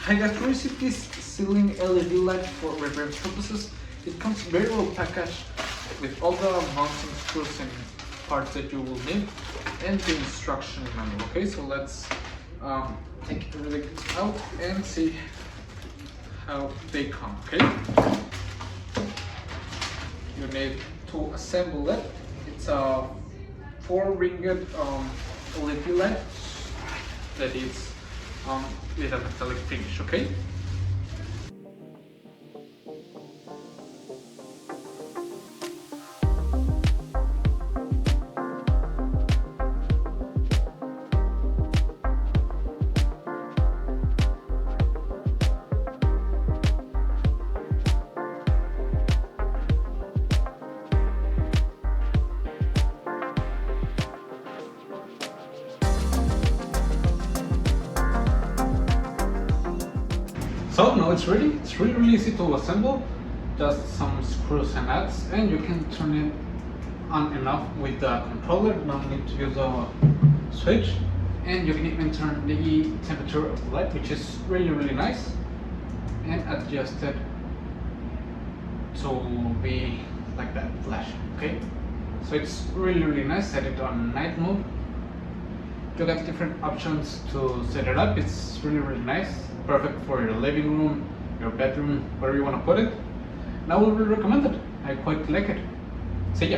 I got received this ceiling LED light for reference purposes. It comes very well packaged with all the mounting screws and parts that you will need and the instruction manual. Okay, so let's take everything out and see how they come. Okay, you need to assemble it. It's a 4-ringed LED light that is with a metallic finish. Okay. So now it's ready. It's really easy to assemble. Just some screws and nuts, and you can turn it on and off with the controller. No need to use a switch, and you can even turn the temperature of the light, which is really nice, and adjust it to be like that, flash. Okay, so it's really nice. Set it on night mode. You got different options to set it up. It's really nice. Perfect for your living room, your bedroom, wherever you want to put it. And I would really recommend it. I quite like it. See ya.